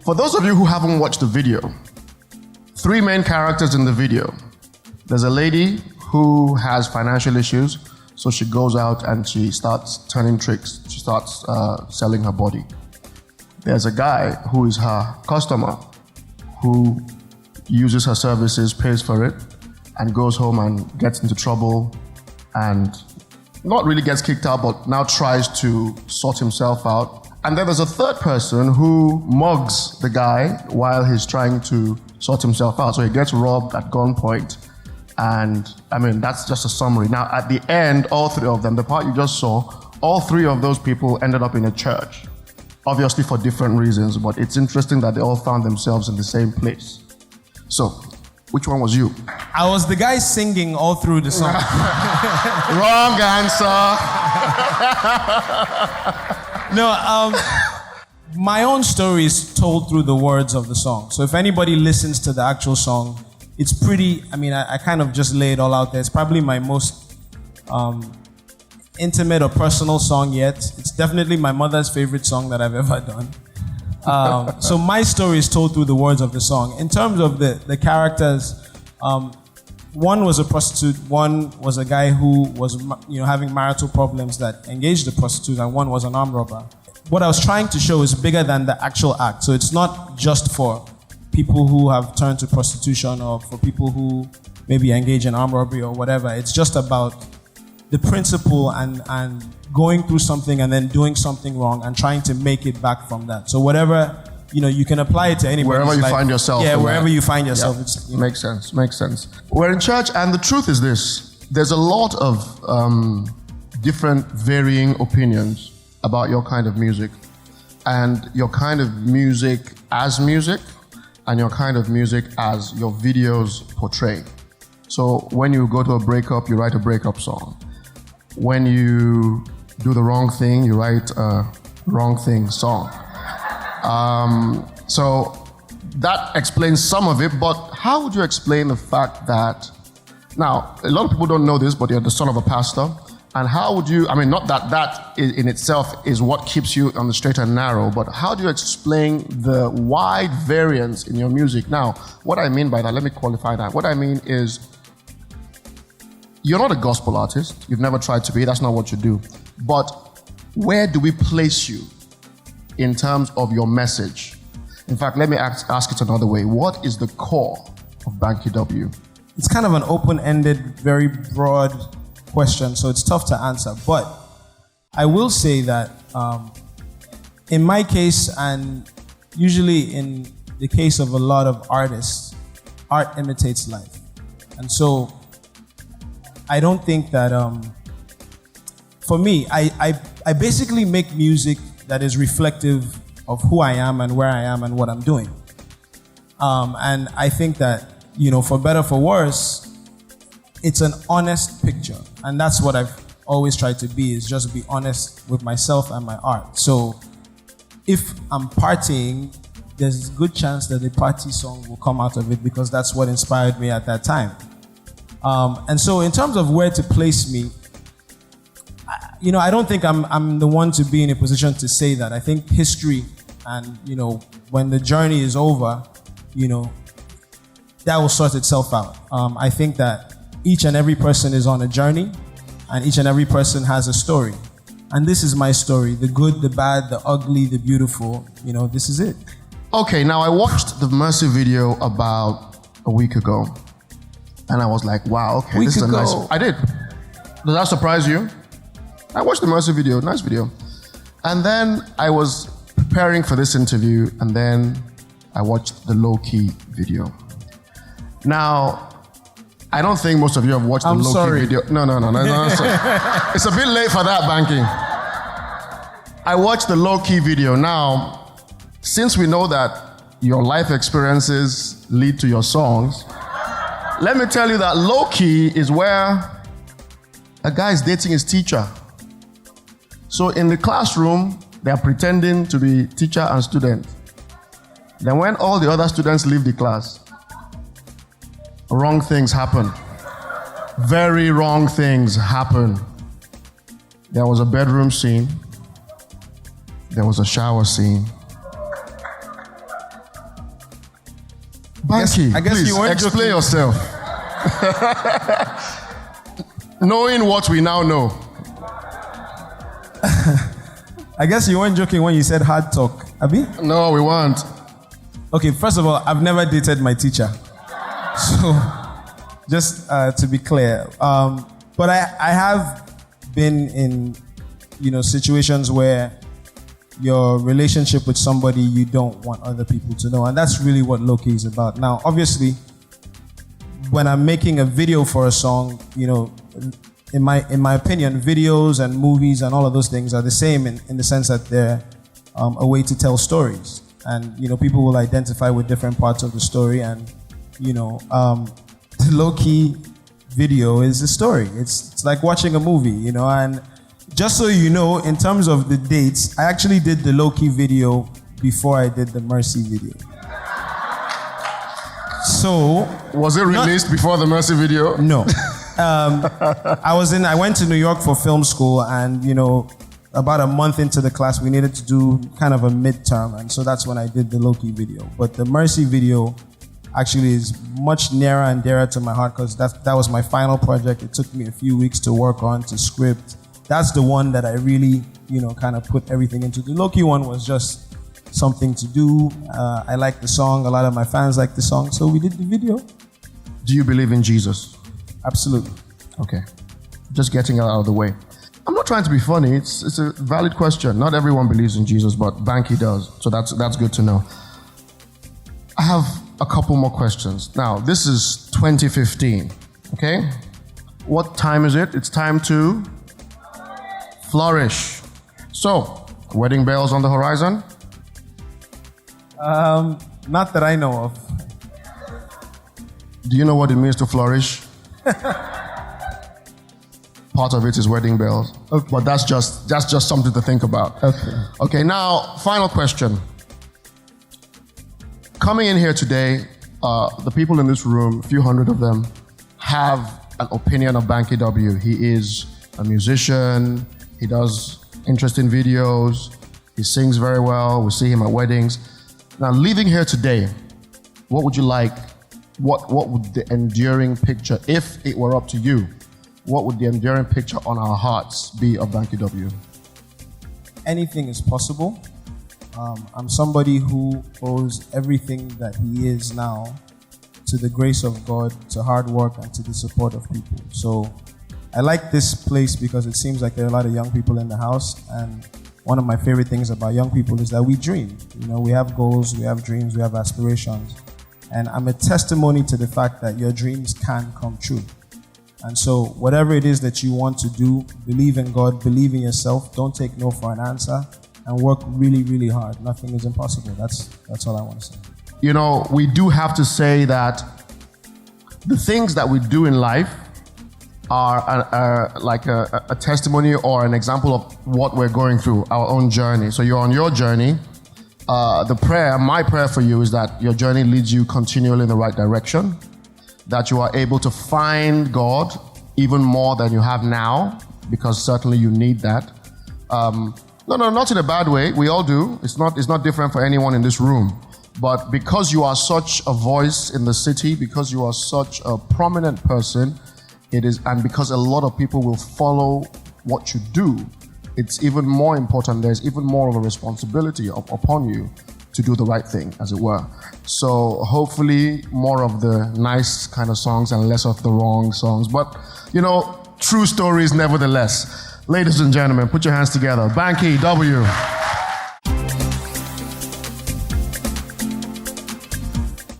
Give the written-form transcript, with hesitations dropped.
For those of you who haven't watched the video, 3 main characters in the video. There's a lady who has financial issues, so she goes out and she starts turning tricks. She starts selling her body. There's a guy who is her customer who uses her services, pays for it, and goes home and gets into trouble and not really gets kicked out, but now tries to sort himself out. And then there's a third person who mugs the guy while he's trying to sort himself out. So he gets robbed at gunpoint. And I mean, that's just a summary. Now, at the end, all 3 of them, the part you just saw, all 3 of those people ended up in a church. Obviously for different reasons, but it's interesting that they all found themselves in the same place. So, which one was you? I was the guy singing all through the song. Wrong answer. No, my own story is told through the words of the song. So if anybody listens to the actual song, it's pretty, I kind of just lay it all out there. It's probably my most intimate or personal song yet. It's definitely my mother's favorite song that I've ever done. So my story is told through the words of the song. In terms of the characters, one was a prostitute, one was a guy who was having marital problems that engaged the prostitute, and one was an armed robber. What I was trying to show is bigger than the actual act. So it's not just for people who have turned to prostitution or for people who maybe engage in armed robbery or whatever. It's just about the principle and going through something and then doing something wrong and trying to make it back from that. So whatever, you can apply it to anybody. Wherever you find yourself. Yeah, wherever you find yourself. Yeah. Makes sense. We're in church, and the truth is this. There's a lot of different varying opinions about your kind of music. And your kind of music as music, and your kind of music as your videos portray. So when you go to a breakup, you write a breakup song. When you do the wrong thing, you write a wrong thing song. So that explains some of it, but how would you explain the fact that, now, a lot of people don't know this, but you're the son of a pastor, and how would you, not that in itself is what keeps you on the straight and narrow, but how do you explain the wide variance in your music? Now, what I mean by that, let me qualify that. What I mean is, you're not a gospel artist. You've never tried to be. That's not what you do. But where do we place you in terms of your message? In fact, let me ask it another way. What is the core of Banky W? It's kind of an open-ended, very broad question, so it's tough to answer. But I will say that in my case, and usually in the case of a lot of artists, art imitates life. And so I don't think that, for me, I basically make music that is reflective of who I am and where I am and what I'm doing. And I think that, for better, for worse, it's an honest picture. And that's what I've always tried to be, is just be honest with myself and my art. So if I'm partying, there's a good chance that the party song will come out of it, because that's what inspired me at that time. And so in terms of where to place me, I don't think I'm the one to be in a position to say that. I think history and, when the journey is over, that will sort itself out. I think that each and every person is on a journey, and each and every person has a story. And this is my story, the good, the bad, the ugly, the beautiful, this is it. Okay, now I watched the Mercy video about a week ago. And I was like, wow, okay, this is a nice... I did. Does that surprise you? I watched the Mercy video, nice video. And then I was preparing for this interview, and then I watched the low-key video. Now, I don't think most of you have watched the low-key video. No. It's a bit late for that, Banky. I watched the low-key video. Now, since we know that your life experiences lead to your songs, let me tell you that low-key is where a guy is dating his teacher. So in the classroom, they are pretending to be teacher and student. Then when all the other students leave the class, wrong things happen. Very wrong things happen. There was a bedroom scene. There was a shower scene. Banky, I guess please, you weren't explain joking. yourself. Knowing what we now know. I guess you weren't joking when you said hard talk, Abi? No, we weren't. Okay, first of all, I've never dated my teacher. So, just to be clear. But I have been in, situations where your relationship with somebody you don't want other people to know. And that's really what Loki is about. Now, obviously, when I'm making a video for a song, in my opinion, videos and movies and all of those things are the same in the sense that they're a way to tell stories. And, people will identify with different parts of the story. And, the Loki video is a story. It's like watching a movie, and just so you know, in terms of the dates, I actually did the Loki video before I did the Mercy video. So, was it released before the Mercy video? No. I went to New York for film school, and about a month into the class, we needed to do kind of a midterm, and so that's when I did the Loki video. But the Mercy video actually is much nearer and dearer to my heart because that was my final project. It took me a few weeks to work on, to script. That's the one that I really, kind of put everything into. The Loki one was just something to do. I liked the song. A lot of my fans liked the song, so we did the video. Do you believe in Jesus? Absolutely. Okay. Just getting it out of the way. I'm not trying to be funny. It's a valid question. Not everyone believes in Jesus, but Banky does. So that's good to know. I have a couple more questions. Now, this is 2015, okay? What time is it? It's time to flourish. So, wedding bells on the horizon? Not that I know of. Do you know what it means to flourish? Part of it is wedding bells. Okay. But that's just something to think about. Okay, now, final question. Coming in here today, the people in this room, a few hundred of them, have an opinion of Banky W. He is a musician. He does interesting videos. He sings very well. We see him at weddings. Now, leaving here today, what would you like? What would the enduring picture, if it were up to you, what would the enduring picture on our hearts be of Banky W? Anything is possible. I'm somebody who owes everything that he is now to the grace of God, to hard work, and to the support of people. So I like this place because it seems like there are a lot of young people in the house, and one of my favorite things about young people is that we dream. We have goals, we have dreams, we have aspirations. And I'm a testimony to the fact that your dreams can come true. And so whatever it is that you want to do, believe in God, believe in yourself, don't take no for an answer, and work really, really hard. Nothing is impossible. That's all I want to say. We do have to say that the things that we do in life are like a testimony or an example of what we're going through, our own journey. So you're on your journny. My prayer for you is that your journey leads you continually in the right direction, that you are able to find God even more than you have now, because certainly you need that. No, not in a bad way. We all do. It's not different for anyone in this room. But because you are such a voice in the city, because you are such a prominent person, and because a lot of people will follow what you do, it's even more important. There's even more of a responsibility upon you to do the right thing, as it were. So hopefully more of the nice kind of songs and less of the wrong songs. But, true stories nevertheless. Ladies and gentlemen, put your hands together. Banky W.